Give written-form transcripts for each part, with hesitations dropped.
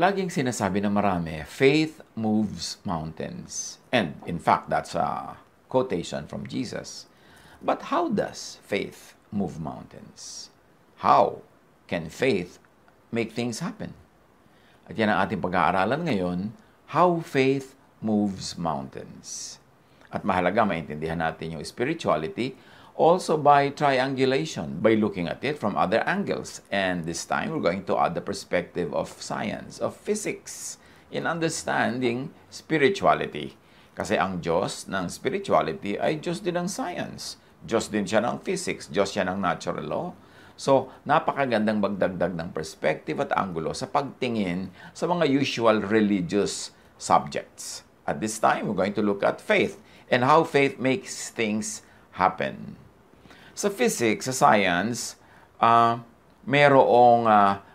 Laging sinasabi ng marami, faith moves mountains. And in fact, that's a quotation from Jesus. But how does faith move mountains? How can faith make things happen? At yan ang ating pag-aaralan ngayon, how faith moves mountains. At mahalaga maintindihan natin yung spirituality also by triangulation, by looking at it from other angles. And this time, we're going to add the perspective of science, of physics, in understanding spirituality. Kasi ang Diyos ng spirituality ay Diyos din ng science. Diyos din siya ng physics, Diyos siya ng natural law. So, napakagandang magdagdag ng perspective at anggulo sa pagtingin sa mga usual religious subjects. At this time, we're going to look at faith and how faith makes things happen. Sa physics, sa science, merong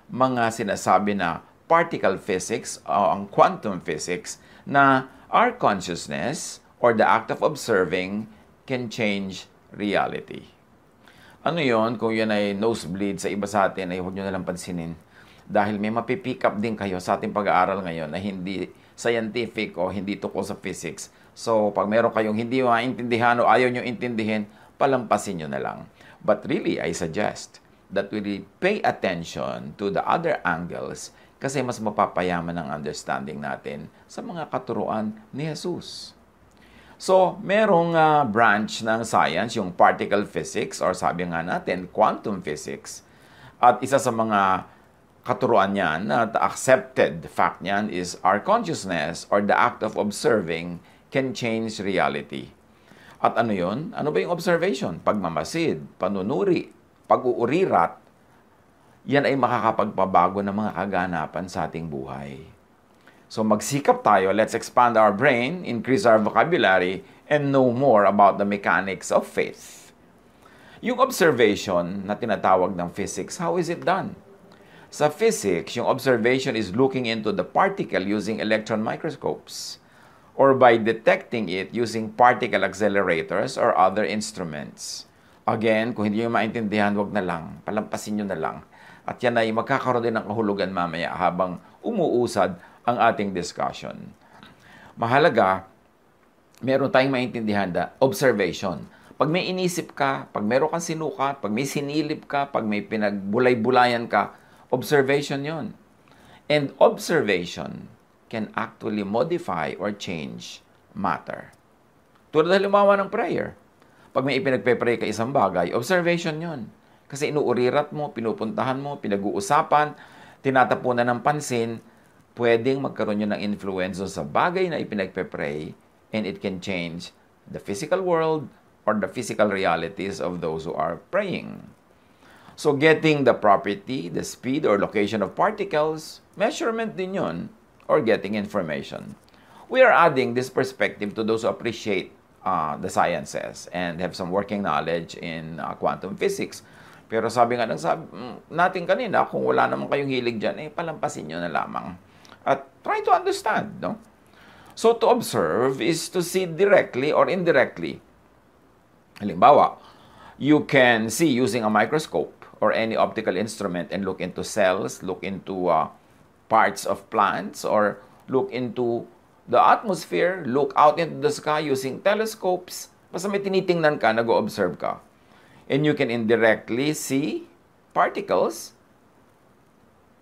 mga sinasabi na particle physics o ang quantum physics na our consciousness or the act of observing can change reality. Ano yon? Kung yan ay nosebleed sa iba sa atin, ay huwag nyo nalang pansinin. Dahil may mapipick up din kayo sa ating pag-aaral ngayon na hindi scientific o hindi tukol sa physics. So, pag meron kayong hindi maintindihan o ayaw nyo intindihin, palampasin nyo na lang. But really, I suggest that we pay attention to the other angles kasi mas mapapayaman ang understanding natin sa mga katuruan ni Jesus. So, merong branch ng science, yung particle physics, or sabi nga natin, quantum physics. At isa sa mga katuruan niyan, at accepted fact niyan, is our consciousness, or the act of observing, can change reality. At ano yun? Ano ba yung observation? Pagmamasid, panunuri, pag-uurirat, yan ay makakapagpabago ng mga kaganapan sa ating buhay. So magsikap tayo, let's expand our brain, increase our vocabulary, and know more about the mechanics of faith. Yung observation na tinatawag ng physics, how is it done? Sa physics, yung observation is looking into the particle using electron microscopes or by detecting it using particle accelerators or other instruments. Again, kung hindi nyo maintindihan, wag na lang, palampasin nyo na lang. At yan ay magkakaroon din ng kahulugan mamaya habang umuusad ang ating discussion. Mahalaga, meron tayong maintindihan na observation. Pag may inisip ka, pag meron kang sinukat, pag may sinilip ka, pag may pinagbulay-bulayan ka, observation yon. And observation can actually modify or change matter. Tulad halimbawa ng prayer. Pag may ipinagpe-pray ka isang bagay, observation yon. Kasi inuurirat mo, pinupuntahan mo, pinag-uusapan, tinatapunan ng pansin, pwedeng magkaroon yun ng influence sa bagay na ipinagpe-pray and it can change the physical world or the physical realities of those who are praying. So getting the property, the speed or location of particles, measurement din yun, or getting information. We are adding this perspective to those who appreciate the sciences and have some working knowledge in quantum physics. Pero sabi nga natin kanina, kung wala naman kayong hilig dyan, palampasin nyo na lamang. At try to understand, no? So to observe is to see directly or indirectly. Halimbawa, you can see using a microscope or any optical instrument and look into cells, look into parts of plants, or look into the atmosphere, look out into the sky using telescopes. Basta may tinitingnan ka, nag-o-observe ka. And you can indirectly see particles.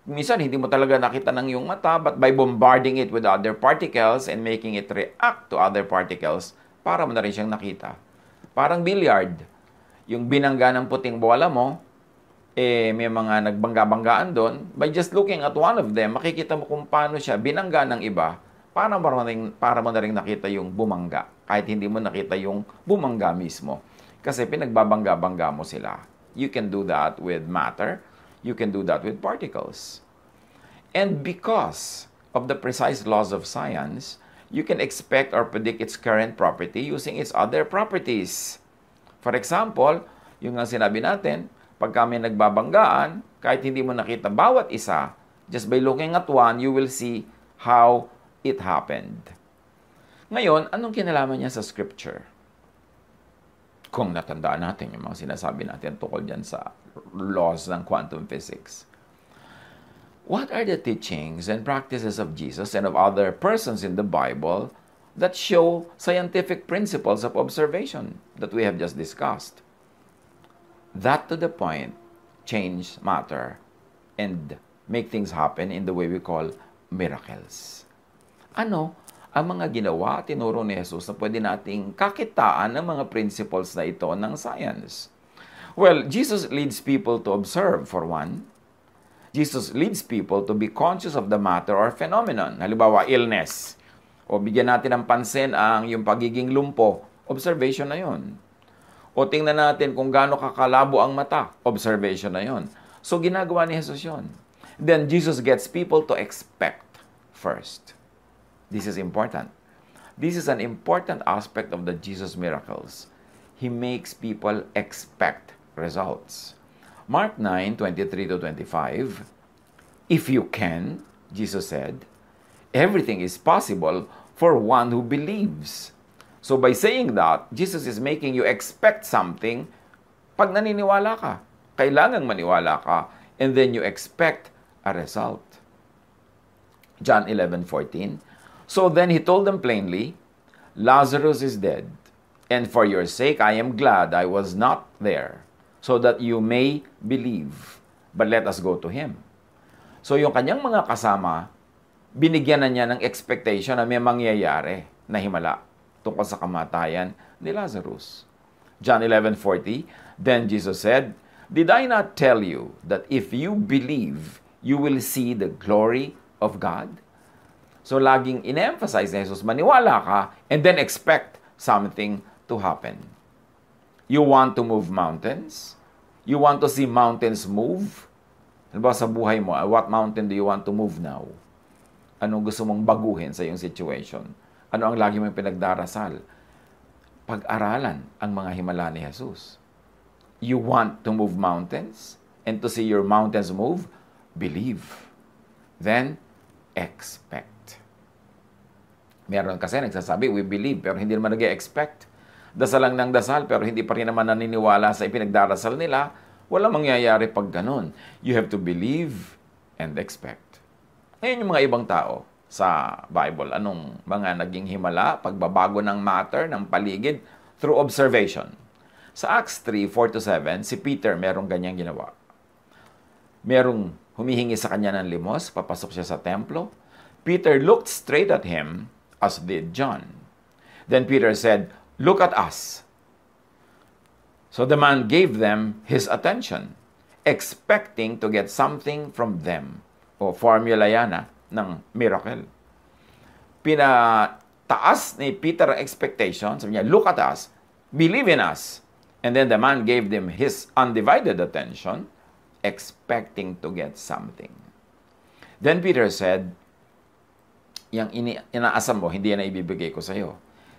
Minsan, hindi mo talaga nakita ng iyong mata, but by bombarding it with other particles and making it react to other particles, para mo na rin siyang nakita. Parang billiard. Yung binangga ng puting bola mo, may mga nagbangga-banggaan doon. By just looking at one of them, makikita mo kung paano siya binangga ng iba, para mo na rin nakita yung bumangga, kahit hindi mo nakita yung bumangga mismo. Kasi pinagbabangga-bangga mo sila. You can do that with matter. You can do that with particles. And because of the precise laws of science, you can expect or predict its current property using its other properties. For example, yung nga sinabi natin, pag kami nagbabanggaan, kahit hindi mo nakita bawat isa, just by looking at one, you will see how it happened. Ngayon, anong kinalaman niya sa scripture? Kung natandaan natin yung mga sinasabi natin tukol dyan sa laws ng quantum physics. What are the teachings and practices of Jesus and of other persons in the Bible that show scientific principles of observation that we have just discussed? That to the point, change matter and make things happen in the way we call miracles. Ano ang mga ginawa, tinuro ni Jesus na pwede nating kakitaan ng mga principles na ito ng science? Well, Jesus leads people to observe, for one. Jesus leads people to be conscious of the matter or phenomenon. Halimbawa, illness. O bigyan natin ng pansin ang yung pagiging lumpo. Observation na yun. O tingnan natin kung gaano kakalabo ang mata. Observation na yun. So, ginagawa ni Jesus yun. Then, Jesus gets people to expect first. This is important. This is an important aspect of the Jesus miracles. He makes people expect results. Mark 9:23-25, if you can, Jesus said, everything is possible for one who believes. So by saying that, Jesus is making you expect something pag naniniwala ka. Kailangang maniwala ka, and then you expect a result. John 11:14, so then he told them plainly, Lazarus is dead, and for your sake I am glad I was not there, so that you may believe. But let us go to him. So yung kanyang mga kasama, binigyan na niya ng expectation na may mangyayari na himala tungkol sa kamatayan ni Lazarus. John 11:40, then Jesus said, did I not tell you that if you believe, you will see the glory of God? So laging in-emphasize ni Jesus, maniwala ka and then expect something to happen. You want to move mountains? You want to see mountains move? Halimbawa sa buhay mo, what mountain do you want to move now? Anong gusto mong baguhin sa iyong situation? Ano ang lagi mong pinagdarasal? Pag-aralan ang mga himala ni Jesus. You want to move mountains? And to see your mountains move? Believe. Then, expect. Meron kasi nagsasabi, we believe, pero hindi naman nag-expect. Dasal lang ng dasal, pero hindi pa rin naman naniniwala sa ipinagdarasal nila. Walang mangyayari pag ganun. You have to believe and expect. Ngayon yung mga ibang tao sa Bible, anong mga naging himala, pagbabago ng matter, ng paligid, through observation. Sa Acts 3:4-7, si Peter merong ganyang ginawa. Merong humihingi sa kanya ng limos, papasok siya sa templo. Peter looked straight at him, as did John. Then Peter said, look at us. So the man gave them his attention, expecting to get something from them. O formula yan ng miracle. Pinataas ni Peter ang expectation. Sabi niya, look at us, believe in us. And then the man gave them his undivided attention, expecting to get something. Then Peter said, yang inaasam mo, hindi yan na ibibigay ko sa iyo.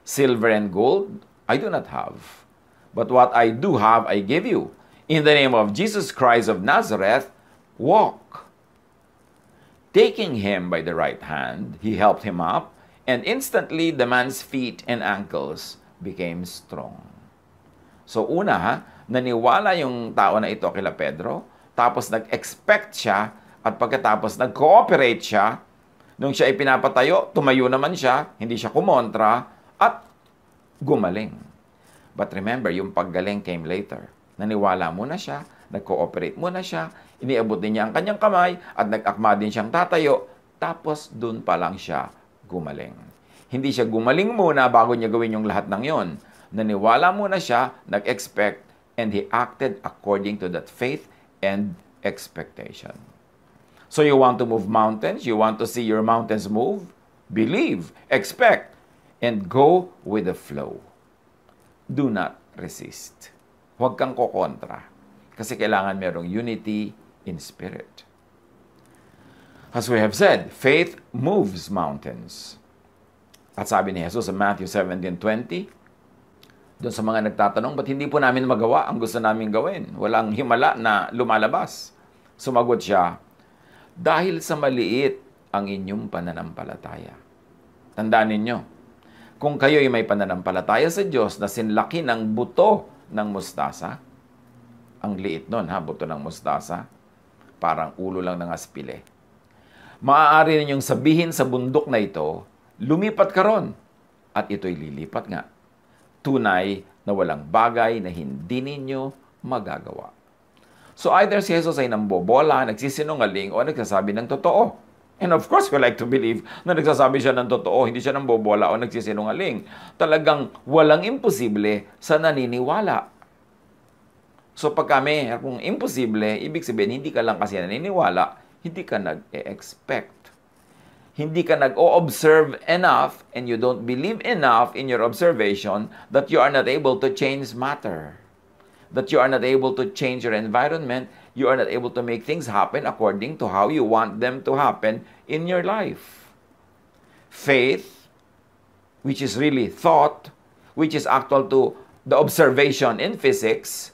Silver and gold, I do not have. But what I do have, I give you. In the name of Jesus Christ of Nazareth, walk. Taking him by the right hand, he helped him up, and instantly the man's feet and ankles became strong. So una, naniwala yung tao na ito kila Pedro, tapos nag-expect siya, at pagkatapos nag-cooperate siya, nung siya ay pinapatayo, tumayo naman siya, hindi siya kumontra, at gumaling. But remember, yung paggaling came later. Naniwala muna siya, nag-cooperate muna siya, iniabot din niya ang kanyang kamay, at nag-akma din siyang tatayo, tapos dun pa lang siya gumaling. Hindi siya gumaling muna bago niya gawin yung lahat ng yon. Naniwala muna siya, nag-expect, and he acted according to that faith and expectation. So you want to move mountains? You want to see your mountains move? Believe, expect, and go with the flow. Do not resist. Huwag kang kokontra. Kasi kailangan merong unity in spirit. As we have said, faith moves mountains. At sabi ni Jesus sa Matthew 17:20, doon sa mga nagtatanong, ba't hindi po namin magawa ang gusto namin gawin? Walang himala na lumalabas. Sumagot siya, dahil sa maliit ang inyong pananampalataya. Tandaan ninyo, kung kayo'y may pananampalataya sa Diyos na sinlaki ng buto ng mustasa, ang liit nun, buto ng mustasa, parang ulo lang ng aspile. Maaari ninyong sabihin sa bundok na ito, lumipat ka ron, at ito'y lilipat nga. Tunay na walang bagay na hindi ninyo magagawa. So either si Jesus ay nambobola, nagsisinungaling, o nagsasabi ng totoo. And of course, we like to believe na nagsasabi siya ng totoo, hindi siya nambobola o nagsisinungaling. Talagang walang imposible sa naniniwala. So pag kung imposible, ibig sabihin, hindi ka lang kasi naniniwala, hindi ka nag-expect. Hindi ka nag-o-observe enough and you don't believe enough in your observation that you are not able to change matter. That you are not able to change your environment. You are not able to make things happen according to how you want them to happen in your life. Faith, which is really thought, which is actual to the observation in physics,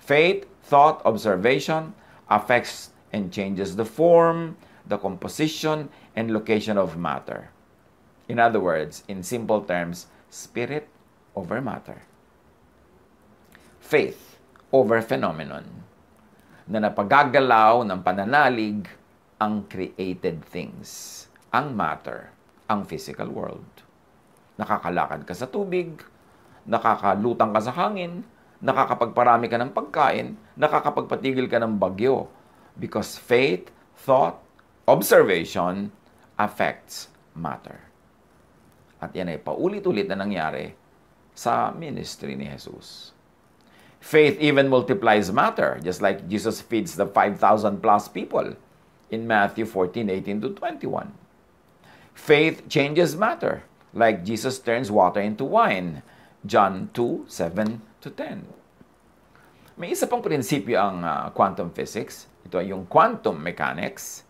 faith, thought, observation affects and changes the form, the composition, and location of matter. In other words, in simple terms, spirit over matter. Faith over phenomenon na napagagalaw ng pananalig ang created things, ang matter, ang physical world. Nakakalakad ka sa tubig, nakakalutang ka sa hangin, nakakapagparami ka ng pagkain, nakakapagpatigil ka ng bagyo. Because faith, thought, observation affects matter. At yan ay paulit-ulit na nangyari sa ministry ni Jesus. Faith even multiplies matter, just like Jesus feeds the 5,000 plus people in Matthew 14:18 to 21. Faith changes matter, like Jesus turns water into wine, John 2:7 to 10. May isa pang prinsipyo ang quantum physics. Ito ay yung quantum mechanics,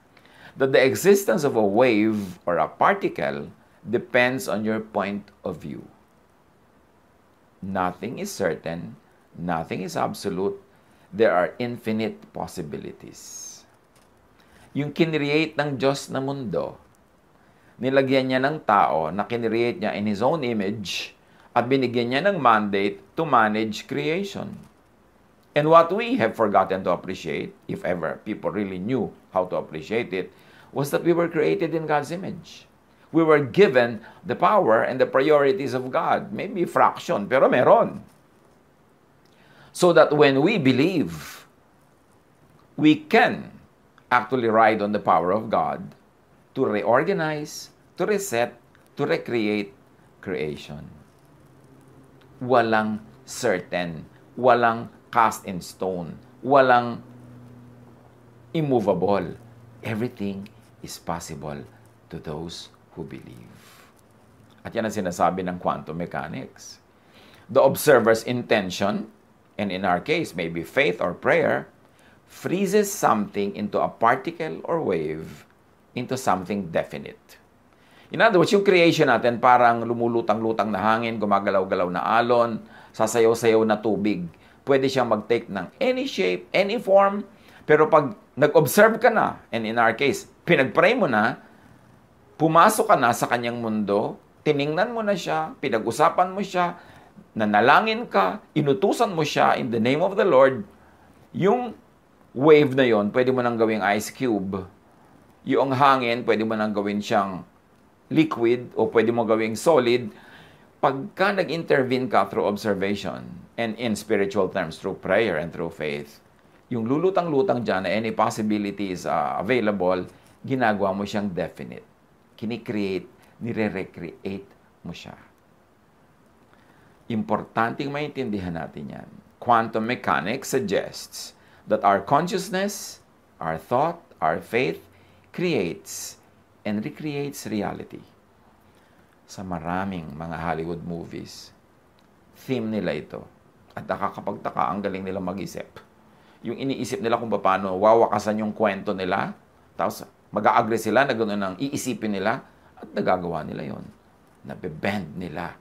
that the existence of a wave or a particle depends on your point of view. Nothing is certain, nothing is absolute, there are infinite possibilities. Yung kinreate ng Diyos na mundo, nilagyan niya ng tao na kinreate niya in His own image at binigyan niya ng mandate to manage creation. And what we have forgotten to appreciate, if ever people really knew how to appreciate it, was that we were created in God's image. We were given the power and the priorities of God. Maybe fraction, pero meron. So that when we believe, we can actually ride on the power of God to reorganize, to reset, to recreate creation. Walang certain, walang cast in stone, walang immovable. Everything is possible to those who believe. At yan ang sinasabi ng quantum mechanics. The observer's intention, and in our case, maybe faith or prayer, freezes something into a particle or wave into something definite. In other words, yung creation natin parang lumulutang-lutang na hangin, gumagalaw-galaw na alon, sasayaw-sayaw na tubig. Pwede siyang mag-take ng any shape, any form, pero pag nag-observe ka na, and in our case, pinag-pray mo na, pumasok ka na sa kanyang mundo, tiningnan mo na siya, pinag-usapan mo siya, nanalangin ka, inutusan mo siya in the name of the Lord, yung wave na yon, pwede mo nang gawing ice cube. Yung hangin, pwede mo nang gawin siyang liquid o pwede mo gawing solid. Pagka nag-intervene ka through observation and in spiritual terms, through prayer and through faith, yung lulutang-lutang dyan na any possibilities available, ginagawa mo siyang definite. Kini-create, nire-recreate mo siya. Importanteng maintindihan natin yan. Quantum mechanics suggests that our consciousness, our thought, our faith creates and recreates reality. Sa maraming mga Hollywood movies, theme nila ito. At nakakapagtaka, ang galing nila mag-isip. Yung iniisip nila kung paano wawakasan yung kwento nila, tapos mag-a-agree sila na gano'n ang iisipin nila, at nagagawa nila yon. Nabe-bend nila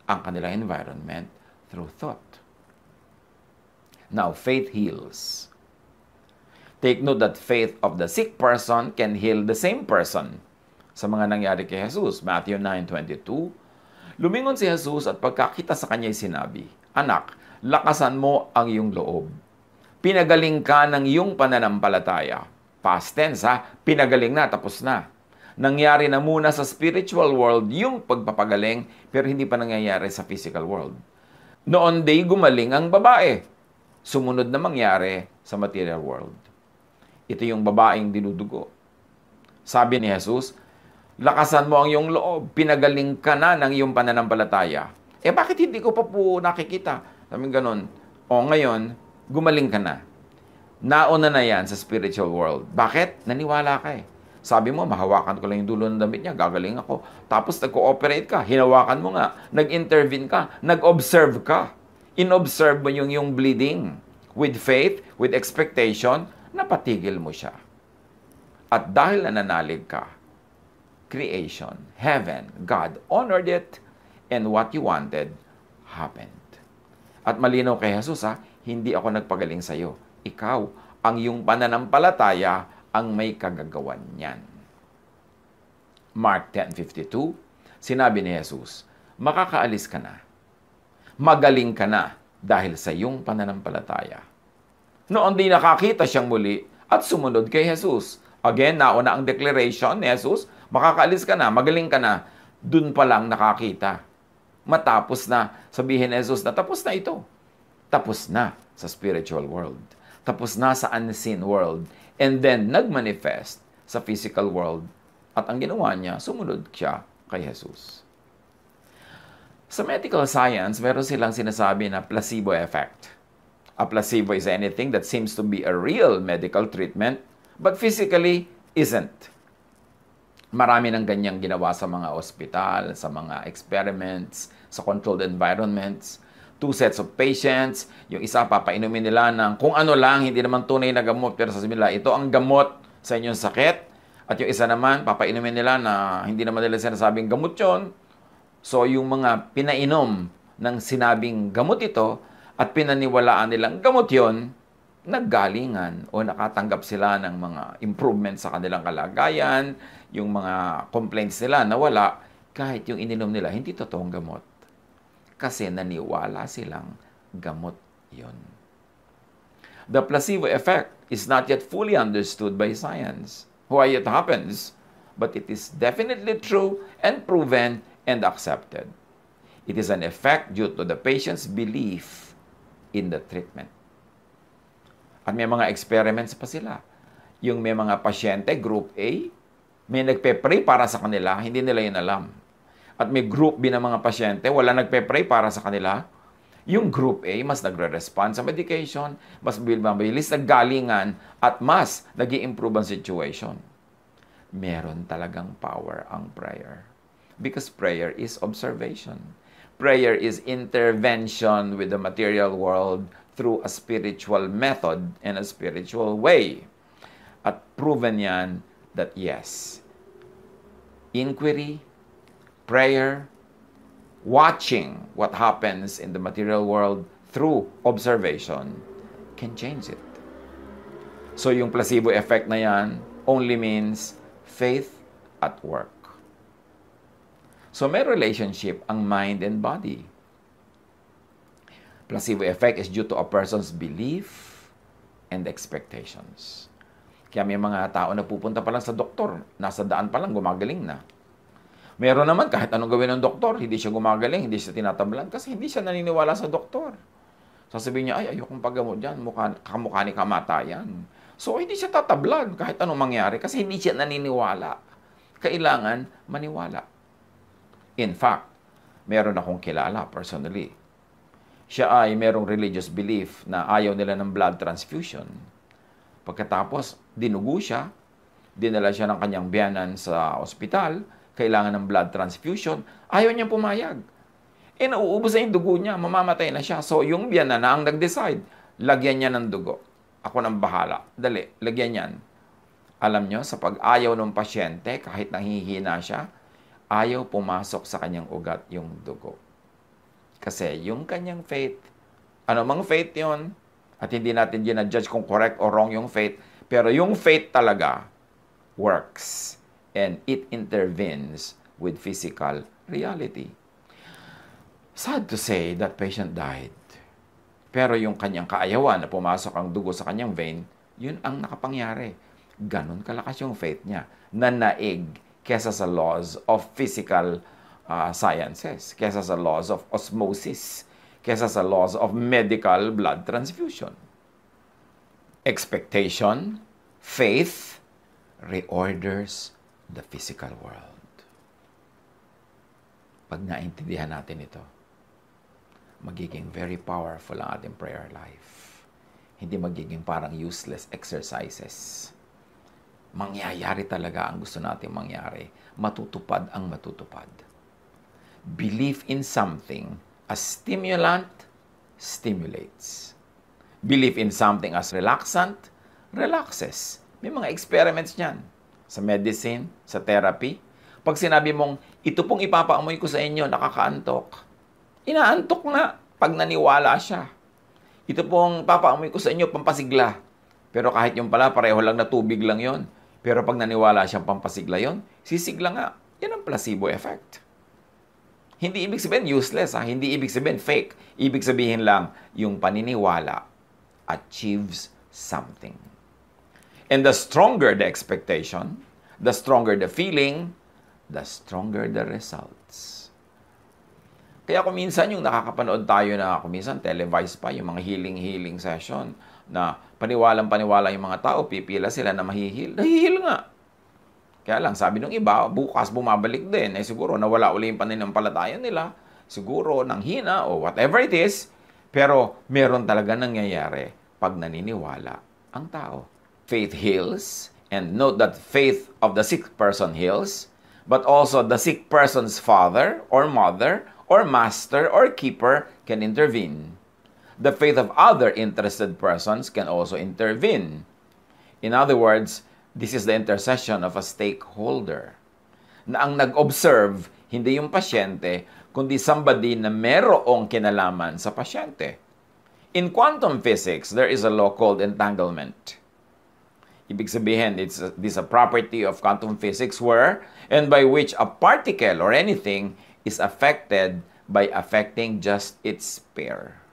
ang kanilang environment through thought. Now, faith heals. Take note that faith of the sick person can heal the same person. Sa mga nangyari kay Jesus, Matthew 9:22, lumingon si Jesus at pagkakita sa kanya'y sinabi, "Anak, lakasan mo ang iyong loob. Pinagaling ka ng iyong pananampalataya." Past tense ha, pinagaling na, tapos na. Nangyari na muna sa spiritual world yung pagpapagaling, pero hindi pa nangyayari sa physical world. Noon day gumaling ang babae. Sumunod na mangyari sa material world. Ito yung babaeng dinudugo. Sabi ni Jesus, lakasan mo ang iyong loob, pinagaling ka na ng iyong pananampalataya. Bakit hindi ko pa po nakikita? Sabi ganun, ngayon, gumaling ka na. Nauna na yan sa spiritual world. Bakit? Naniwala ka eh. Sabi mo, mahawakan ko lang yung dulo ng damit niya, gagaling ako. Tapos nag-cooperate ka, hinawakan mo nga, nag-intervene ka, nag-observe ka. In-observe mo yung bleeding. With faith, with expectation, napatigil mo siya. At dahil nananalig ka, creation, heaven, God honored it, and what you wanted happened. At malinaw kay Jesus, hindi ako nagpagaling sa iyo. Ikaw, ang iyong pananampalataya, ang may kagagawan niyan. Mark 10:52, sinabi ni Jesus, makakaalis ka na. Magaling ka na dahil sa iyong pananampalataya. Noon din nakakita siyang muli at sumunod kay Jesus. Again, nauna ang declaration ni Jesus, makakaalis ka na, magaling ka na. Dun pa lang nakakita. Matapos na, sabihin ni Jesus na tapos na ito. Tapos na sa spiritual world. Tapos na sa unseen world. And then, nagmanifest sa physical world. At ang ginawa niya, sumunod siya kay Jesus. Sa medical science, meron silang sinasabi na placebo effect. A placebo is anything that seems to be a real medical treatment, but physically isn't. Marami ng ganyang ginawa sa mga ospital, sa mga experiments, sa controlled environments. 2 sets of patients, yung isa papainumin nila ng kung ano lang, hindi naman tunay na gamot, pero sasabihin nila, ito ang gamot sa inyong sakit. At yung isa naman, papainumin nila na hindi naman nila sinasabing gamot yon. So yung mga pinainom ng sinabing gamot ito at pinaniwalaan nilang gamot yon, naggalingan o nakatanggap sila ng mga improvements sa kanilang kalagayan, yung mga complaints nila nawala, kahit yung ininom nila, hindi totoong gamot. Kasi naniwala silang gamot yon. The placebo effect is not yet fully understood by science. Why it happens, but it is definitely true and proven and accepted. It is an effect due to the patient's belief in the treatment. At may mga experiments pa sila. Yung may mga pasyente, group A, may nagpe-pray para sa kanila, hindi nila yun alam. At may group B na mga pasyente, wala nagpe-pray para sa kanila. Yung group A, mas nagre-respond sa medication, mas mabilis naggalingan, at mas nag-i-improve ang situation. Meron talagang power ang prayer. Because prayer is observation. Prayer is intervention with the material world through a spiritual method and a spiritual way. At proven yan that yes, inquiry, prayer, watching what happens in the material world through observation can change it. So yung placebo effect na yan only means faith at work. So may relationship ang mind and body. Placebo effect is due to a person's belief and expectations. Kaya may mga tao na pupunta pa lang sa doktor, nasa daan pa lang, gumagaling na. Meron naman, kahit anong gawin ng doktor, hindi siya gumagaling, hindi siya tinatablan, kasi hindi siya naniniwala sa doktor. Sasabihin niya, ay, ayokong paggamot dyan, kamukha ni kamatayan. So, hindi siya tatablan kahit anong mangyari, kasi hindi siya naniniwala. Kailangan maniwala. In fact, meron akong kilala personally. Siya ay merong religious belief na ayaw nila ng blood transfusion. Pagkatapos, dinugo siya, dinala siya ng kanyang biyanan sa ospital, kailangan ng blood transfusion, ayaw niyang pumayag. Nauubos na yung dugo niya, mamamatay na siya. So, yung biyanan na ang nag-decide, lagyan niya ng dugo. Ako nang bahala. Dali, lagyan niyan. Alam niyo, sa pag-ayaw ng pasyente, kahit nanghihina siya, ayaw pumasok sa kanyang ugat yung dugo. Kasi yung kanyang faith, ano mang faith yon, at hindi natin ginadjudge kung correct or wrong yung faith, pero yung faith talaga works and it intervenes with physical reality. Sad to say that patient died. Pero yung kanyang kaayawan na pumasok ang dugo sa kanyang vein, yun ang nakapangyari. Ganon kalakas yung faith niya na naig kesa sa laws of physical sciences, kesa sa laws of osmosis, kesa sa laws of medical blood transfusion. Expectation, faith, reorders the physical world. Pag naintindihan natin ito, magiging very powerful ang ating prayer life. Hindi magiging parang useless exercises. Mangyayari talaga ang gusto nating mangyari. Matutupad ang matutupad. Belief in something as stimulant stimulates. Belief in something as relaxant relaxes. May mga experiments niyan. Sa medicine, sa therapy. Pag sinabi mong, ito pong ipapaamoy ko sa inyo, nakakaantok. Inaantok na pag naniwala siya. Ito pong papaamoy ko sa inyo, pampasigla. Pero kahit yung pala, pareho lang na tubig lang yon. Pero pag naniwala siyang pampasigla yon, sisigla nga. Yan ang placebo effect. Hindi ibig sabihin useless, ha? Hindi ibig sabihin fake. Ibig sabihin lang, yung paniniwala achieves something. And the stronger the expectation, the stronger the feeling, the stronger the results. Kaya kung minsan yung nakakapanood tayo na kung minsan televised pa yung mga healing session na paniwalang-paniwala yung mga tao, pipila sila na mahihil. Nahihil nga. Kaya lang, sabi ng iba, bukas bumabalik din. Eh siguro nawala uli yung pananampalataya nila. Siguro nang hina o whatever it is. Pero meron talaga nangyayari pag naniniwala ang tao. Faith heals. And note that faith of the sick person heals. But also the sick person's father or mother or master or keeper can intervene. The faith of other interested persons can also intervene. In other words, this is the intercession of a stakeholder. Na ang nag-observe, hindi yung pasyente, kundi somebody na merong kinalaman sa pasyente. In quantum physics, there is a law called entanglement. Ibig sabihin, this is a property of quantum physics where and by which a particle or anything is affected by affecting just its pair.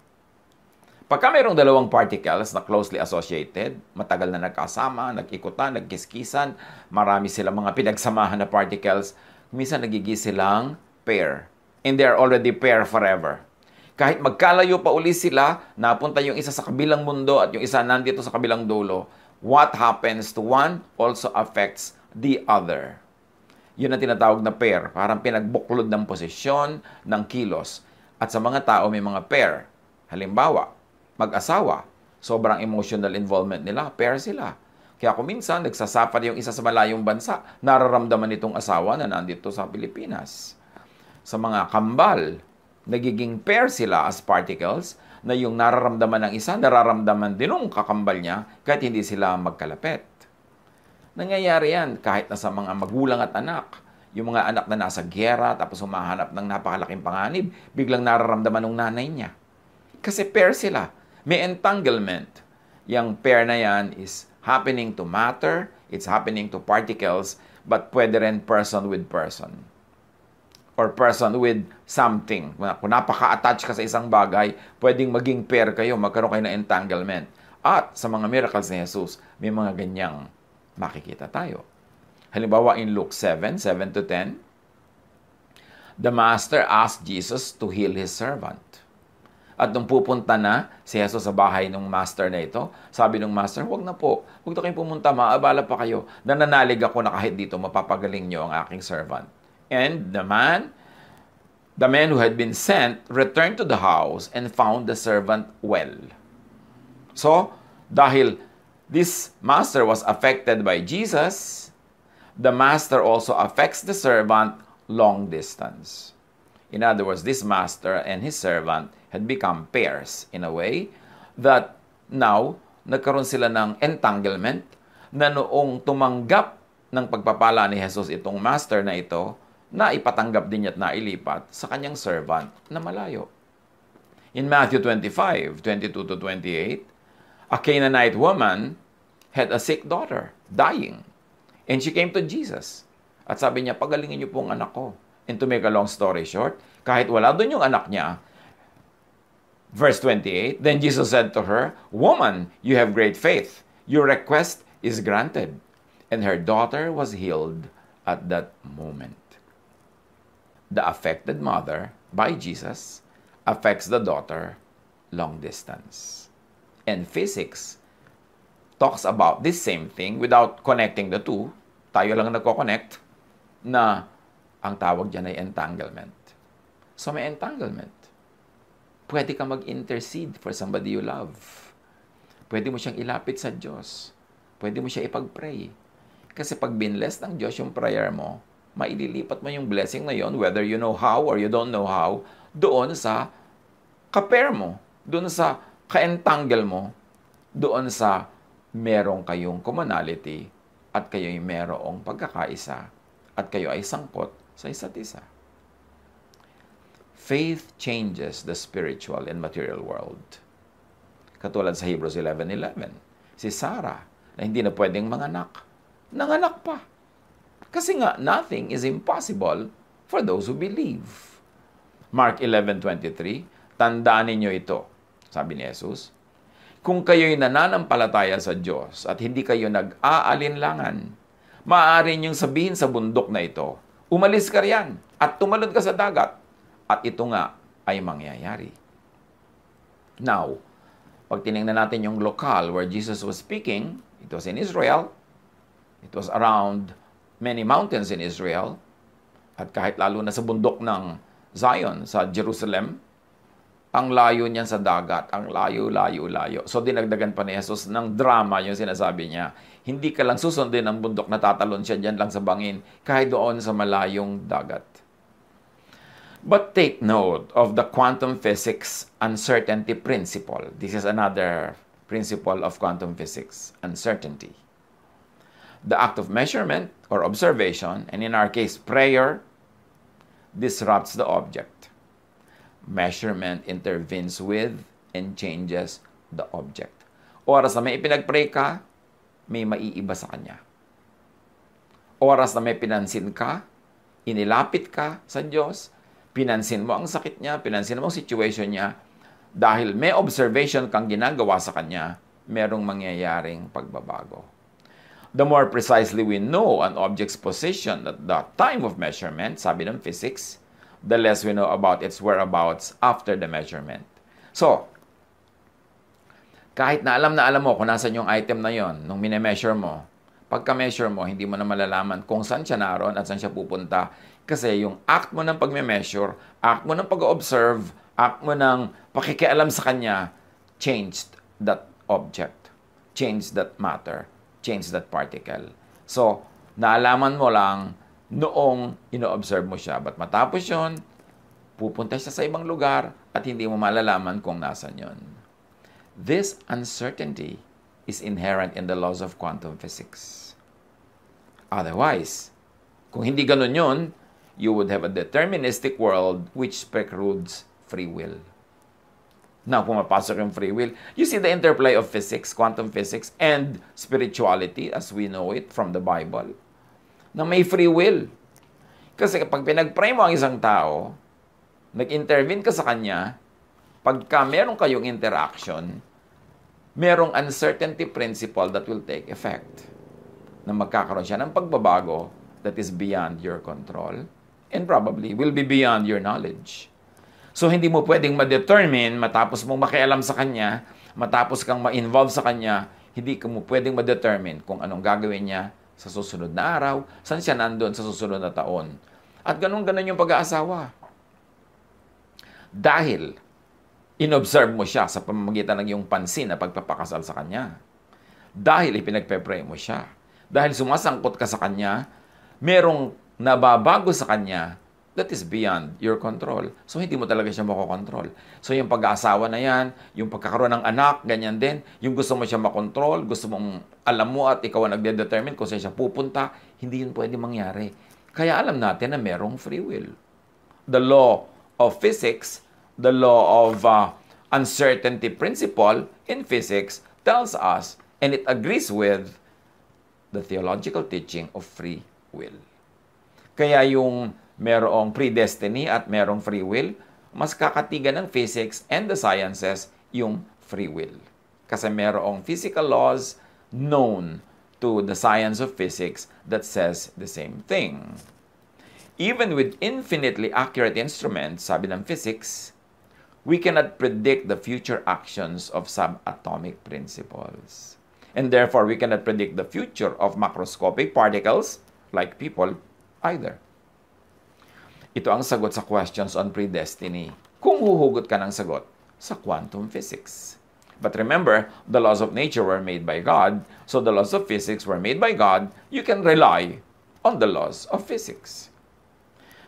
Pagka mayroong dalawang particles na closely associated, matagal na nagkasama, nagkikutan, nagkiskisan, marami silang mga pinagsamahan na particles, minsan nagigis silang pair. And they are already pair forever. Kahit magkalayo pa uli sila, napunta yung isa sa kabilang mundo at yung isa nandito sa kabilang dulo, what happens to one also affects the other. Yun ang tinatawag na pair. Parang pinagbuklod ng posisyon, ng kilos. At sa mga tao may mga pair. Halimbawa, mag-asawa, sobrang emotional involvement nila, pair sila. Kaya kung minsan, nagsasuffer yung isa sa malayong bansa, nararamdaman nitong asawa na nandito sa Pilipinas. Sa mga kambal, nagiging pair sila as particles, na yung nararamdaman ng isa, nararamdaman din ng kakambal niya, kahit hindi sila magkalapit. Nangyayari yan kahit na sa mga magulang at anak. Yung mga anak na nasa gyera, tapos humahanap ng napakalaking panganib, biglang nararamdaman ng nanay niya. Kasi pair sila. May entanglement. Yung pair na yan is happening to matter, it's happening to particles, but pwede rin person with person. Or person with something. Kung napaka-attach ka sa isang bagay, pwedeng maging pair kayo, magkaroon kayo ng entanglement. At sa mga miracles ni Jesus, may mga ganyang makikita tayo. Halimbawa in Luke 7:7-10, the master asked Jesus to heal his servant. At nung pupunta na si Jesus sa bahay ng master na ito, sabi ng master, huwag na po, huwag na kayong pumunta, maabala pa kayo. Nananalig ako na kahit dito, mapapagaling niyo ang aking servant. And the man who had been sent returned to the house and found the servant well. So, dahil this master was affected by Jesus, the master also affects the servant long distance. In other words, this master and his servant had become pairs in a way that now, nagkaroon sila ng entanglement na noong tumanggap ng pagpapala ni Jesus itong master na ito, na ipatanggap din niya at nailipat sa kanyang servant na malayo. In Matthew 25:22-28, a Canaanite woman had a sick daughter, dying. And she came to Jesus. At sabi niya, pagalingin niyo po ang anak ko. And to make a long story short, kahit wala doon yung anak niya, verse 28, then Jesus said to her, woman, you have great faith. Your request is granted. and her daughter was healed at that moment. The affected mother, by Jesus, affects the daughter long distance. And physics talks about this same thing without connecting the two. Tayo lang nagko-connect na ang tawag dyan ay entanglement. So may entanglement. Pwede ka mag-intercede for somebody you love. Pwede mo siyang ilapit sa Diyos. Pwede mo siya ipag-pray. Kasi pag binless ng Diyos yung prayer mo, maililipat mo yung blessing na yon, whether you know how or you don't know how, doon sa ka-pair mo, doon sa ka-entangle mo, doon sa merong kayong commonality at kayo'y merong pagkakaisa at kayo ay sangkot sa isa't isa. Faith changes the spiritual and material world. Katulad sa Hebrews 11:11, si Sarah na hindi na pwedeng manganak, nanganak pa. Kasi nga, nothing is impossible for those who believe. Mark 11:23, tandaan ninyo ito, sabi ni Jesus, kung kayo'y nananampalataya sa Diyos at hindi kayo nag-aalinlangan, maaari niyong sabihin sa bundok na ito, umalis ka riyan at tumalon ka sa dagat, at ito nga ay mangyayari. Now, pag tinignan natin yung lokal where Jesus was speaking, it was in Israel, it was around many mountains in Israel, at kahit lalo na sa bundok ng Zion, sa Jerusalem, ang layo niyan sa dagat, ang layo. So dinagdagan pa ni Jesus ng drama yung sinasabi niya. Hindi ka lang susundin ang bundok na tatalon siya dyan lang sa bangin, kahit doon sa malayong dagat. But take note of the quantum physics uncertainty principle. This is another principle of quantum physics, uncertainty. The act of measurement or observation, and in our case, prayer, disrupts the object. Measurement intervenes with and changes the object. Oras na may ipinag-pray ka, may maiiba sa kanya. Oras na may pinansin ka, inilapit ka sa Diyos, pinansin mo ang sakit niya, pinansin mo ang situation niya, dahil may observation kang ginagawa sa kanya, merong mangyayaring pagbabago. The more precisely we know an object's position at the time of measurement, sabi ng physics, the less we know about its whereabouts after the measurement. So, kahit na alam mo kung nasan yung item na yon nung mine-measure mo, pagka-measure mo, hindi mo na malalaman kung saan siya naroon at saan siya pupunta. Kasi yung act mo ng pag-measure, act mo ng pag-observe, act mo ng pakikialam sa kanya, changed that object, changed that matter, changed that particle. So, naalaman mo lang noong ino-observe mo siya. But matapos yun, pupunta siya sa ibang lugar at hindi mo malalaman kung nasan yun. This uncertainty is inherent in the laws of quantum physics. Otherwise, kung hindi ganun yun, you would have a deterministic world which precludes free will. Now, pumapasok yung free will. You see the interplay of physics, quantum physics, and spirituality as we know it from the Bible, na may free will. Kasi kapag pinag-pray mo ang isang tao, nag-intervene ka sa kanya, pagka meron kayong interaction, merong uncertainty principle that will take effect. Na magkakaroon siya ng pagbabago that is beyond your control and probably will be beyond your knowledge. So, hindi mo pwedeng ma-determine matapos mong makialam sa kanya, matapos kang ma-involve sa kanya, hindi mo pwedeng ma-determine kung anong gagawin niya sa susunod na araw, saan siya nandun sa susunod na taon. At ganun-ganun yung pag-aasawa. Dahil inobserve mo siya sa pamamagitan ng iyong pansin na pagpapakasal sa kanya. Dahil ipinagpe-pray mo siya. Dahil sumasangkot ka sa kanya, merong nababago sa kanya that is beyond your control. So, hindi mo talaga siya makokontrol. So, yung pag-aasawa na yan, yung pagkakaroon ng anak, ganyan din. Yung gusto mo siya makontrol, gusto mong alam mo at ikaw ang nagde-determine kung saan siya pupunta, hindi yun pwede mangyari. Kaya alam natin na merong free will. The law of physics, the law of uncertainty principle in physics tells us, and it agrees with, the theological teaching of free will. Kaya yung merong predestiny at merong free will, mas kakatigan ng physics and the sciences yung free will. Kasi merong physical laws known to the science of physics that says the same thing. Even with infinitely accurate instruments, sabi ng physics, we cannot predict the future actions of subatomic principles. And therefore, we cannot predict the future of macroscopic particles, like people, either. Ito ang sagot sa questions on predestiny. Kung huhugot ka ng sagot sa quantum physics. But remember, the laws of nature were made by God, so the laws of physics were made by God. You can rely on the laws of physics.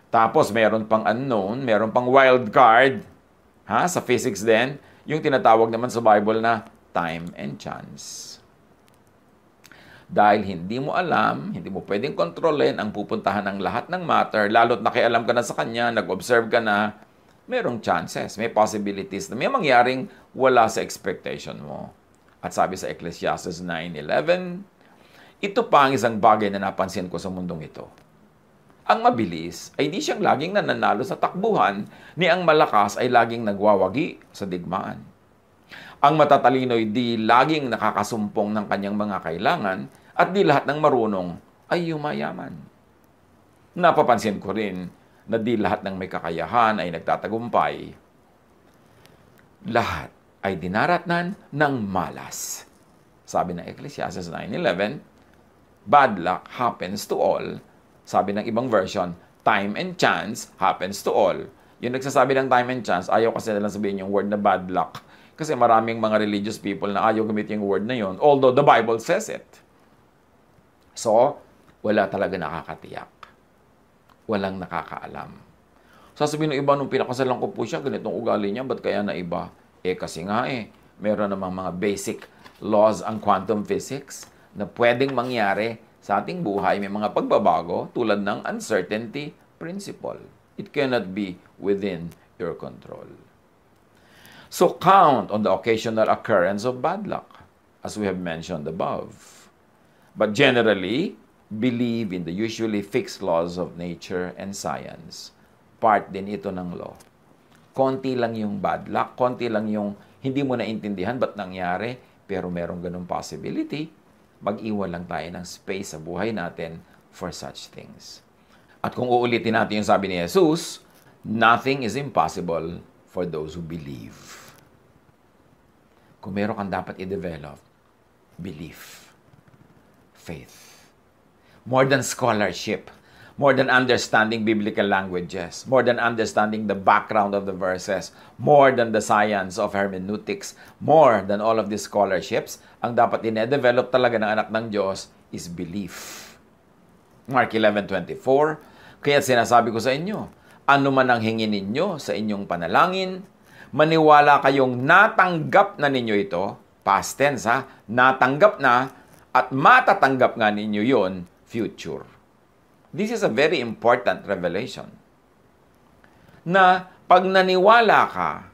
Tapos, meron pang unknown, meron pang wild card, sa physics din, yung tinatawag naman sa Bible na time and chance. Dahil hindi mo alam, hindi mo pwedeng kontrolin ang pupuntahan ng lahat ng matter, lalo't nakialam ka na sa kanya, nag-observe ka na, merong chances, may possibilities na may mangyaring wala sa expectation mo. At sabi sa Ecclesiastes 9:11, ito pa ang isang bagay na napansin ko sa mundong ito. Ang mabilis ay di siyang laging nananalo sa takbuhan, ni ang malakas ay laging nagwawagi sa digmaan. Ang matatalino ay di laging nakakasumpong ng kanyang mga kailangan at di lahat ng marunong ay yumayaman. Napapansin ko rin na di lahat ng may kakayahan ay nagtatagumpay. Lahat ay dinaratnan ng malas. Sabi ng Ecclesiastes 9:11, bad luck happens to all. Sabi ng ibang version, time and chance happens to all. Yung nagsasabi ng time and chance, ayaw kasi nilang sabihin yung word na bad luck. Kasi maraming mga religious people na ayaw gamitin yung word na yun, although the Bible says it. So, wala talaga nakakatiyak. Walang nakakaalam. Sasabihin ng iba, nung pinakasalan ko po siya, ganitong ugali niya, ba't kaya na iba? Kasi nga meron namang mga basic laws ang quantum physics na pwedeng mangyari sa ating buhay. May mga pagbabago tulad ng uncertainty principle. It cannot be within your control. So count on the occasional occurrence of bad luck, as we have mentioned above. But generally, believe in the usually fixed laws of nature and science. Part din ito ng law. Konti lang yung bad luck, konti lang yung hindi mo naintindihan ba't nangyari, pero merong ganung possibility. Mag-iwan lang tayo ng space sa buhay natin for such things. At kung uulitin natin yung sabi ni Jesus, nothing is impossible for those who believe. Kung meron kang dapat i-develop, belief, faith. More than scholarship, more than understanding biblical languages, more than understanding the background of the verses, more than the science of hermeneutics, more than all of these scholarships, ang dapat ine-develop talaga ng anak ng Diyos is belief. Mark 11:24, kaya sinasabi ko sa inyo, ano man ang hingin ninyo sa inyong panalangin, maniwala kayong natanggap na ninyo ito, past tense natanggap na, at matatanggap nga ninyo yon, future. This is a very important revelation. Na pag naniwala ka,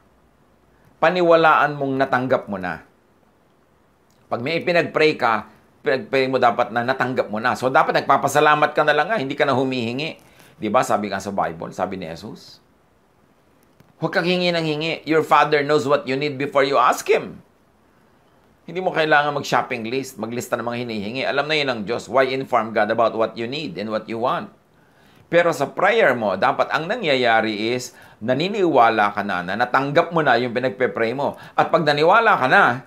paniwalaan mong natanggap mo na. Pag may pinag-pray ka, pinag-pray mo dapat na natanggap mo na. So dapat nagpapasalamat ka na lang hindi ka na humihingi. Di ba? Sabi nga sa Bible, sabi ni Jesus. Huwag kang hingi ng hingi. Your Father knows what you need before you ask Him. Hindi mo kailangan mag-shopping list, maglista ng mga hinihingi. Alam na yun ng Diyos. Why inform God about what you need and what you want? Pero sa prayer mo, dapat ang nangyayari is, naniniwala ka na natanggap mo na yung pinagpe-pray mo. At pag naniwala ka na,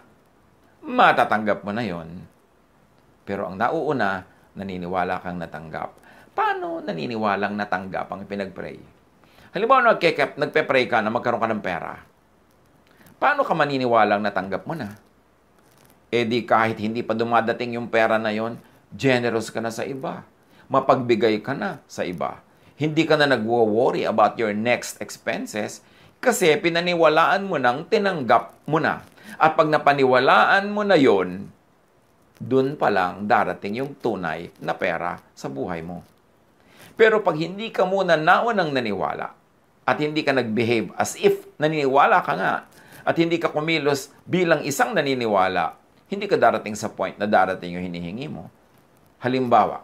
matatanggap mo na yon. Pero ang nauuna, naniniwala kang natanggap. Paano naniniwalang natanggap ang pinag-pray? Halimbawa, nagpe-pray ka na magkaroon ka ng pera. Paano ka maniniwalang natanggap mo na? Di kahit hindi pa dumadating yung pera na yon, generous ka na sa iba. Mapagbigay ka na sa iba. Hindi ka na nagwo-worry about your next expenses kasi pinaniwalaan mo nang tinanggap mo na. At pag napaniwalaan mo na yon, dun pa lang darating yung tunay na pera sa buhay mo. Pero pag hindi ka muna naunang naniwala at hindi ka nag-behave as if naniniwala ka nga at hindi ka kumilos bilang isang naniniwala, hindi ka darating sa point na darating yung hinihingi mo. Halimbawa,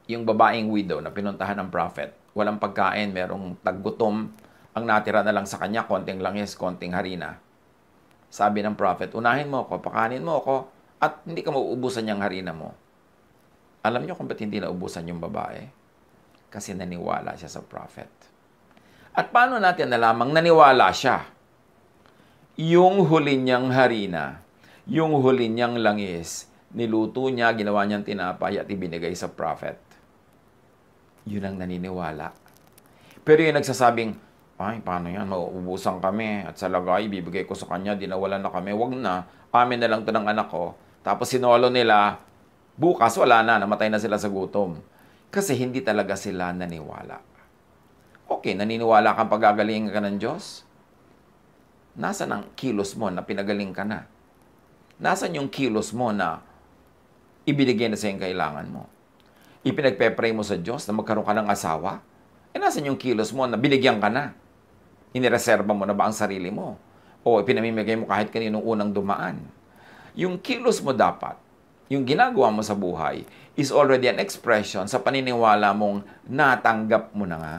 yung babaeng widow na pinuntahan ng prophet, walang pagkain, merong taggutom, ang natira na lang sa kanya, konting langis, konting harina. Sabi ng prophet, unahin mo ako, pakanin mo ako, at hindi ka mauubusan yung harina mo. Alam niyo kung ba't hindi naubusan yung babae? Kasi naniwala siya sa prophet. At paano natin nalamang naniwala siya? Yung huli niyang harina, yung huli niyang langis, niluto niya, ginawa niyang tinapay at ibinigay sa prophet. Yun ang naniniwala. Pero yung nagsasabing, ay, paano yan? Mauubusan kami at sa lagay, bibigay ko sa kanya, dinawalan na kami. Wag na, amin na lang to ng anak ko. Tapos sinolo nila, bukas wala na, namatay na sila sa gutom. Kasi hindi talaga sila naniwala. Okay, naniniwala kang pagagaling ka ng Diyos? Nasaan ang kilos mo na pinagaling ka na? Nasaan yung kilos mo na ibinigay na sa yung kailangan mo? Ipinagpe-pray mo sa Diyos na magkaroon ka ng asawa? Nasaan yung kilos mo na binigyan ka na? Inireserba mo na ba ang sarili mo? O ipinamimigay mo kahit kaninong unang dumaan? Yung kilos mo dapat, yung ginagawa mo sa buhay, is already an expression sa paniniwala mong natanggap mo na nga.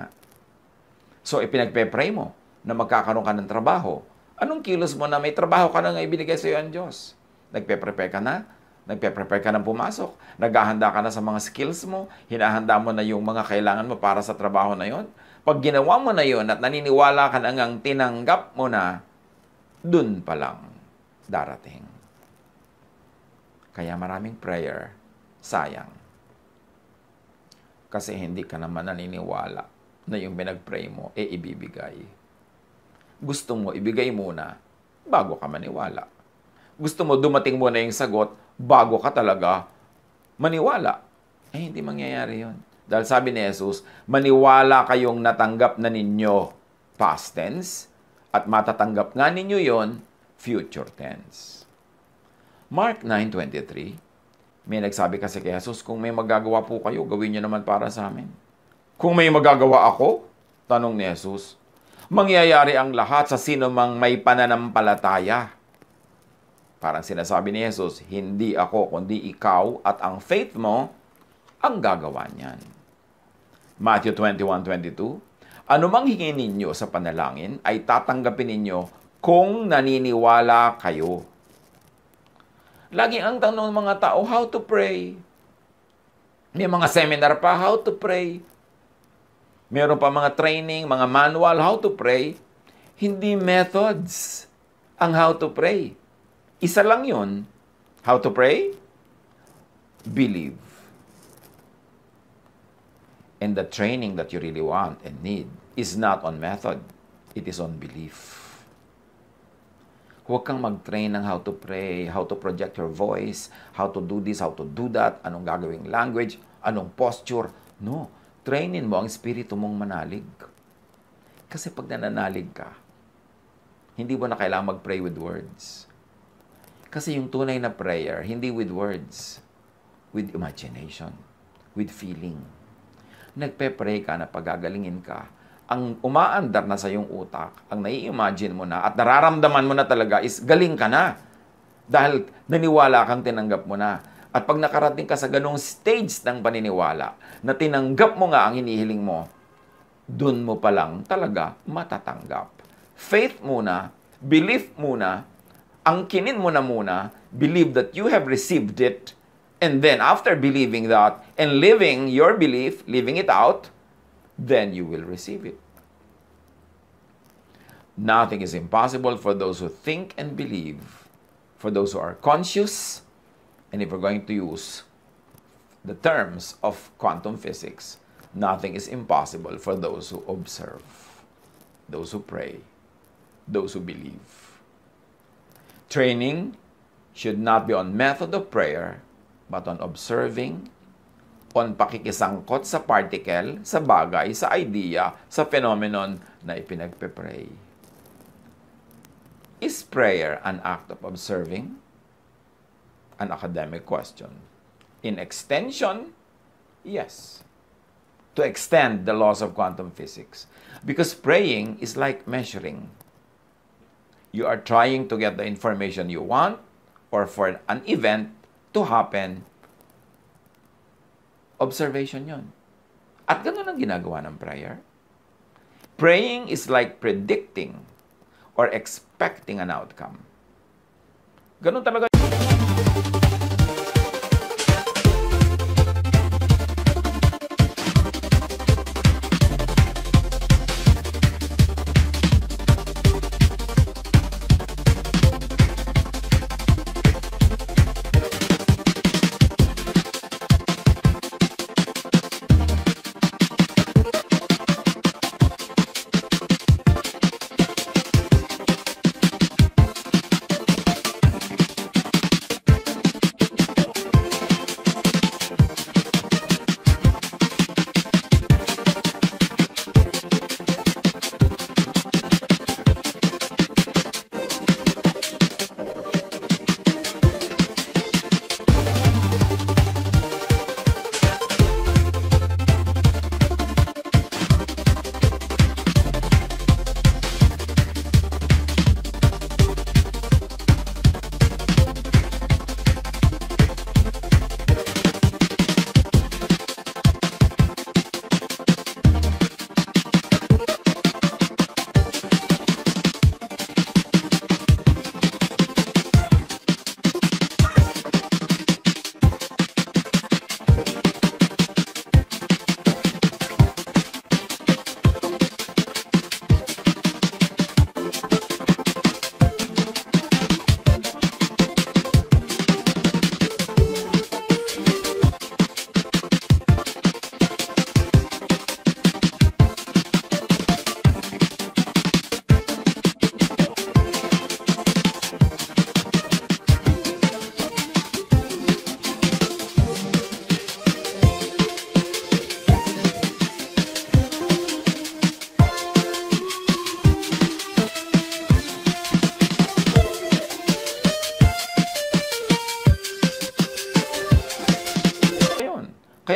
So, ipinagpe-pray mo na magkakaroon ka ng trabaho. Anong kilos mo na may trabaho ka na nga ibinigay sa iyo ang Diyos? Nagpe-prepare ka na? Nagpe-prepare ka ng pumasok? Naghahanda ka na sa mga skills mo? Hinahanda mo na yung mga kailangan mo para sa trabaho na yon? Pag ginawa mo na yon at naniniwala ka na ngang tinanggap mo na, dun pa lang darating. Kaya maraming prayer, sayang. Kasi hindi ka naman naniniwala na yung pinag-pray mo, ibibigay. Gusto mo, ibigay muna bago ka maniwala. Gusto mo, dumating muna yung sagot bago ka talaga maniwala. Hindi mangyayari yun. Dahil sabi ni Jesus, maniwala kayong natanggap na ninyo past tense at matatanggap nga ninyo yon future tense. Mark 9:23, may nagsabi kasi kay Jesus, kung may magagawa po kayo, gawin niyo naman para sa amin. Kung may magagawa ako, tanong ni Jesus, mangyayari ang lahat sa sino mang may pananampalataya. Parang sinasabi ni Jesus, hindi ako, kundi ikaw at ang faith mo ang gagawa niyan. Matthew 21:22, anumang hingin ninyo sa panalangin ay tatanggapin ninyo kung naniniwala kayo. Lagi ang tanong ng mga tao, how to pray? May mga seminar pa, how to pray? Meron pa mga training, mga manual, how to pray. Hindi methods ang how to pray. Isa lang yun. How to pray? Believe. And the training that you really want and need is not on method. It is on belief. Huwag kang mag-train ng how to pray, how to project your voice, how to do this, how to do that, anong gagawing language, anong posture. No. Trainin mo ang espiritu mong manalig. Kasi pag nananalig ka, hindi mo na kailangang mag-pray with words. Kasi yung tunay na prayer, hindi with words, with imagination, with feeling. Nagpe-pray ka na pagagalingin ka, ang umaandar na sa iyong utak, ang nai-imagine mo na at nararamdaman mo na talaga is galing ka na. Dahil naniwala kang tinanggap mo na. At pag nakarating ka sa ganong stage ng paniniwala, na tinanggap mo nga ang hinihiling mo, dun mo pa lang talaga matatanggap. Faith muna, belief muna, angkinin mo na muna, believe that you have received it, and then after believing that, and living your belief, living it out, then you will receive it. Nothing is impossible for those who think and believe, for those who are conscious, and if we're going to use the terms of quantum physics, nothing is impossible for those who observe, those who pray, those who believe. Training should not be on method of prayer, but on observing, on pakikisangkot sa particle, sa bagay, sa idea, sa phenomenon na ipinagpe-pray. Is prayer an act of observing? An academic question. In extension, yes. To extend the laws of quantum physics. Because praying is like measuring. You are trying to get the information you want or for an event to happen. Observation yon. At ganun ang ginagawa ng prayer. Praying is like predicting or expecting an outcome. Ganun talaga.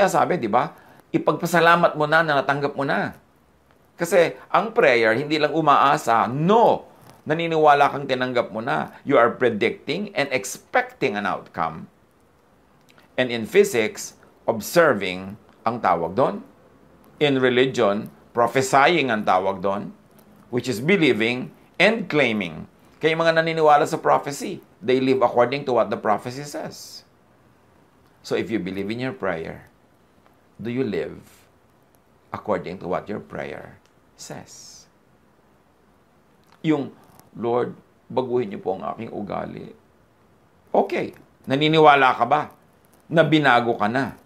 Kaya sabi, di ba, ipagpasalamat mo na natanggap mo na. Kasi ang prayer, hindi lang umaasa. No! Naniniwala kang tinanggap mo na. You are predicting and expecting an outcome. And in physics, observing ang tawag doon. In religion, prophesying ang tawag doon, which is believing and claiming. Kaya yung mga naniniwala sa prophecy, they live according to what the prophecy says. So if you believe in your prayer, do you live according to what your prayer says? Yung, Lord, baguhin niyo po ang aking ugali. Okay, naniniwala ka ba na binago ka na?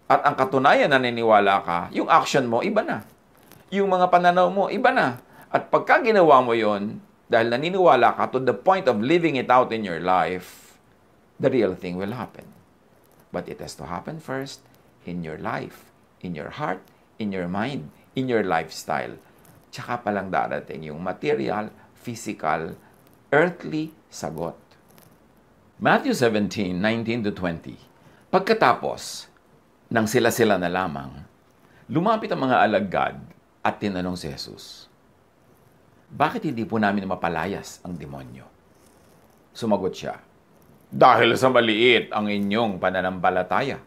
At ang katunayan naniniwala ka, yung action mo, iba na. Yung mga pananaw mo, iba na. At pagka ginawa mo yon, dahil naniniwala ka to the point of living it out in your life, the real thing will happen. But it has to happen first in your life, in your heart, in your mind, in your lifestyle. Tsaka palang darating yung material, physical, earthly sagot. Matthew 17:19-20. Pagkatapos nang sila-sila na lamang, lumapit ang mga alagad at tinanong si Jesus, bakit hindi po namin mapalayas ang demonyo? Sumagot siya, dahil sa maliit ang inyong pananampalataya.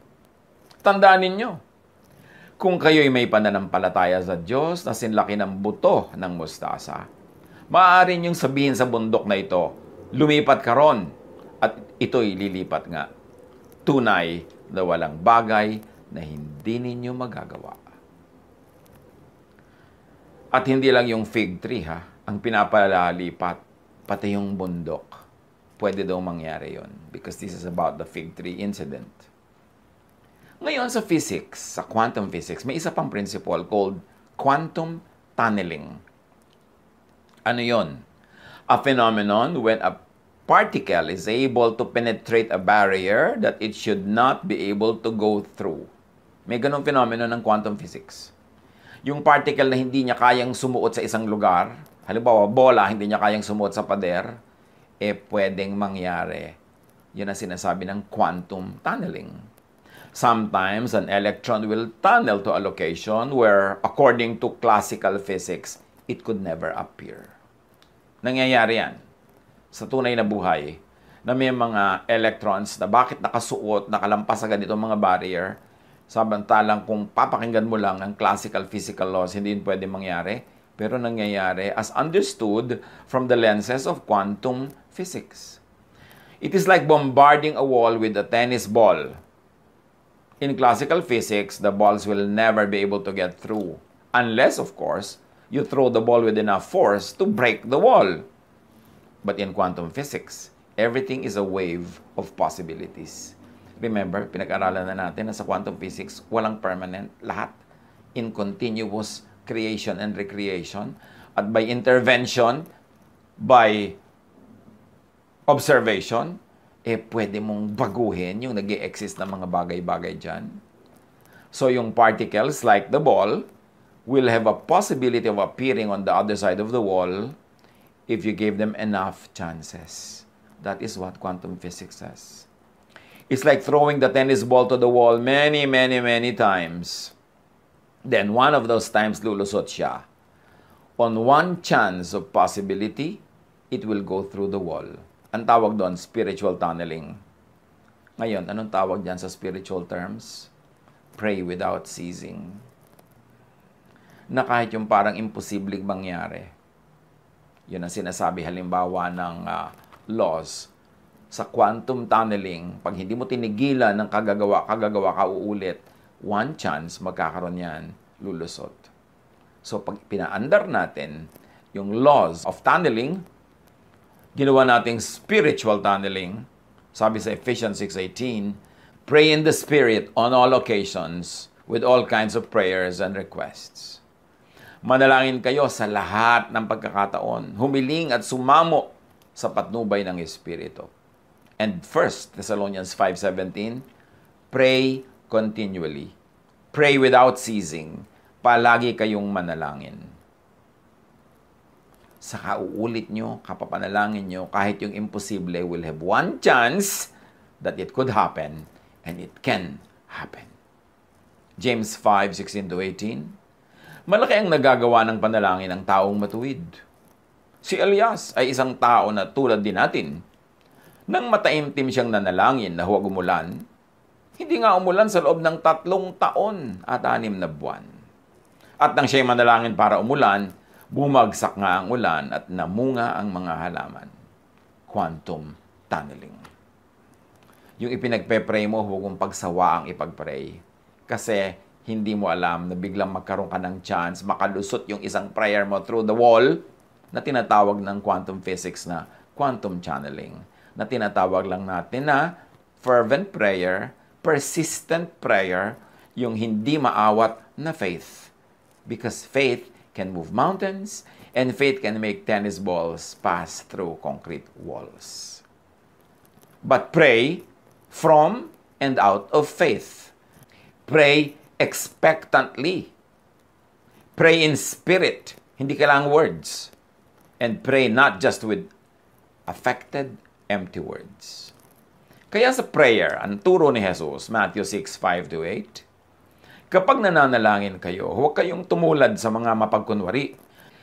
Tandaan ninyo, kung kayo'y may pananampalataya sa Diyos na sinlaki ng buto ng mustasa, maaari niyong sabihin sa bundok na ito, lumipat ka ron, at ito'y lilipat nga. Tunay na walang bagay na hindi ninyo magagawa. At hindi lang yung fig tree, ang pinapalalipat, pati yung bundok. Pwede daw mangyari yon because this is about the fig tree incident. Ngayon sa physics, sa quantum physics, may isa pang principle called quantum tunneling. Ano yon? A phenomenon when a particle is able to penetrate a barrier that it should not be able to go through. May ganong phenomenon ng quantum physics. Yung particle na hindi niya kayang sumuot sa isang lugar, halimbawa bola, hindi niya kayang sumuot sa pader, pwedeng mangyari. Yun ang sinasabi ng quantum tunneling. Sometimes, an electron will tunnel to a location where, according to classical physics, it could never appear. Nangyayari yan sa tunay na buhay na may mga electrons na bakit nakasuot, nakalampas sa ganitong mga barrier, samantalang kung papakinggan mo lang ang classical physical laws, hindi yun pwede mangyari, pero nangyayari as understood from the lenses of quantum physics. It is like bombarding a wall with a tennis ball. In classical physics, the balls will never be able to get through, unless, of course, you throw the ball with enough force to break the wall. But in quantum physics, everything is a wave of possibilities. Remember, pinag-aralan na natin na sa quantum physics, walang permanent, lahat in continuous creation and recreation. At by intervention, by observation, pwede mong baguhin yung nag-i-exist na mga bagay-bagay dyan. So yung particles, like the ball, will have a possibility of appearing on the other side of the wall if you gave them enough chances. That is what quantum physics says. It's like throwing the tennis ball to the wall many, many, many times. Then one of those times lulusot siya. On one chance of possibility, it will go through the wall. Ang tawag doon, spiritual tunneling. Ngayon, anong tawag dyan sa spiritual terms? Pray without ceasing. Na kahit yung parang imposibleng mangyari, yun ang sinasabi halimbawa ng laws. Sa quantum tunneling, pag hindi mo tinigilan ng kagagawa ka uulit, one chance magkakaroon yan, lulusot. So pag pinaandar natin yung laws of tunneling, ginawa nating spiritual tunneling, sabi sa Ephesians 6:18, pray in the Spirit on all occasions with all kinds of prayers and requests. Manalangin kayo sa lahat ng pagkakataon, humiling at sumamo sa patnubay ng Espiritu. And 1 Thessalonians 5:17, pray continually. Pray without ceasing. Palagi kayong manalangin. Sa kauulit nyo, kapapanalangin nyo, kahit yung imposible will have one chance that it could happen and it can happen. James 5:16-18. Malaki ang nagagawa ng panalangin ng taong matuwid. Si Elias ay isang tao na tulad din natin. Nang mataimtim siyang nanalangin na huwag umulan, hindi nga umulan sa loob ng 3 taon at 6 na buwan. At nang siya'y manalangin para umulan, bumagsak nga ang ulan at namunga ang mga halaman. Quantum tunneling. Yung ipinagpe-pray mo, huwag mong pagsawa ang ipag-pray. Kasi hindi mo alam na biglang magkaroon ka ng chance, makalusot yung isang prayer mo through the wall na tinatawag ng quantum physics na quantum channeling. Na tinatawag lang natin na fervent prayer, persistent prayer, yung hindi maawat na faith. Because faith can move mountains and faith can make tennis balls pass through concrete walls. But pray from and out of faith. Pray expectantly. Pray in spirit. Hindi kailangang words. And pray not just with affected, empty words. Kaya sa prayer, ang turo ni Jesus, Matthew 6:5-8, kapag nananalangin kayo, huwag kayong tumulad sa mga mapagkunwari.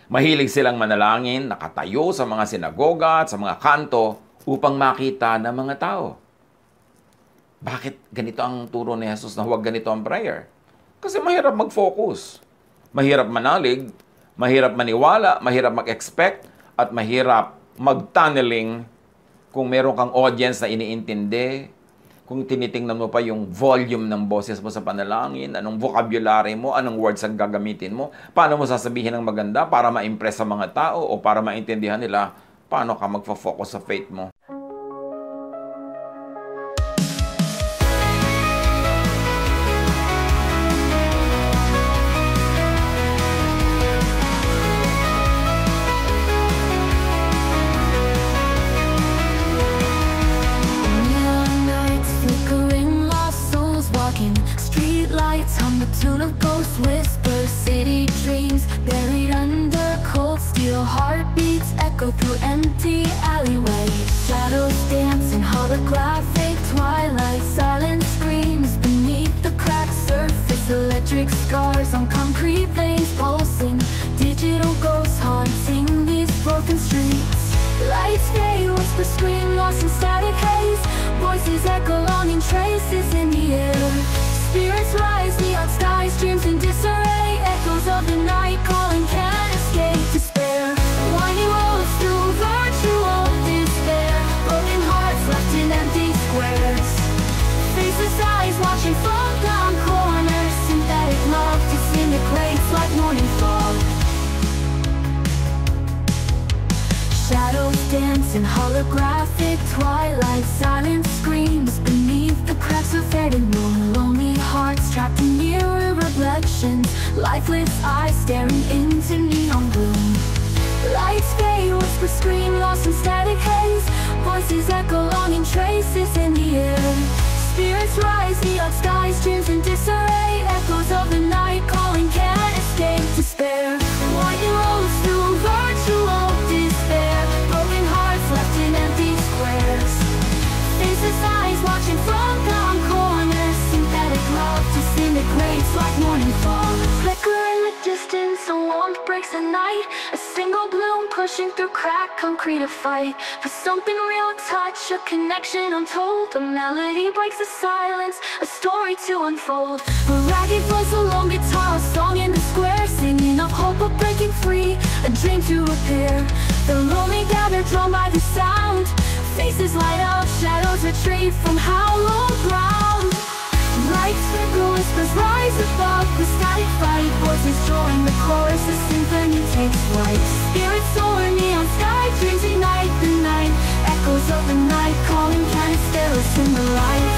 Mahilig silang manalangin, nakatayo sa mga sinagoga at sa mga kanto upang makita ng mga tao. Bakit ganito ang turo ni Jesus na huwag ganito ang prayer? Kasi mahirap mag-focus. Mahirap manalig, mahirap maniwala, mahirap mag-expect, at mahirap mag-tunneling kung meron kang audience na iniintindi, kung tinitingnan mo pa yung volume ng boses mo sa panalangin, anong vocabulary mo, anong words ang gagamitin mo, paano mo sasabihin ng maganda para ma-impress sa mga tao o para maintindihan nila paano ka magfo-focus sa faith mo. Tune of ghost whispers, city dreams buried under cold steel. Heartbeats echo through empty alleyways. Shadows dance in holographic twilight. Silent screams beneath the cracked surface. Electric scars on concrete veins pulsing. Digital ghosts haunting these broken streets. Lights fade, whispers scream lost in static haze. Voices echo longing traces in the air. Spirits rise, neon skies, dreams in disarray. Echoes of the night calling, can't escape despair. Winding roads through virtual despair. Broken hearts left in empty squares. Faceless eyes watching from down corners. Synthetic love disintegrates like morning fog. Shadows dance in holographic twilight. Silent screams beneath the cracks of faded moon. Lonely hearts trapped in mirror reflections. Lifeless eyes staring into neon gloom. Lights fade, whispers scream lost in static haze. Voices echo longing traces in the air. Spirits rise, neon skies, dreams in disarray. Echoes of the night calling, can't escape despair. Winding roads through virtual despair. Broken hearts left in empty squares. Faceless eyes watching from down corners. Synthetic love disintegrates like morning fall. Flicker in the distance, a warmth breaks the night. A single bloom pushing through cracked concrete, a fight for something real, touch, a connection untold. A melody breaks the silence, a story to unfold. A ragged voice, a lone guitar, a song in the square. Singing of hope of breaking free, a dream to repair. The lonely gather, drawn by the sound. Faces light up, shadows retreat from hallowed ground. Lights flicker, whispers rise above the static fight. Voices join the chorus, the symphony takes flight. Spirits soar, neon sky, dreams ignite the night. Echoes of the night calling, can't stare us in the light.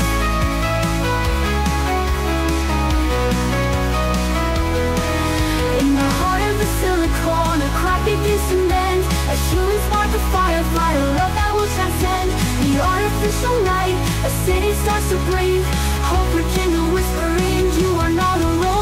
In the heart of the silicon, a crack begins to mend. A human spark, a firefly, a love that will transcend the artificial night. A city starts to breathe. Hope rekindle, whispering, you are not alone.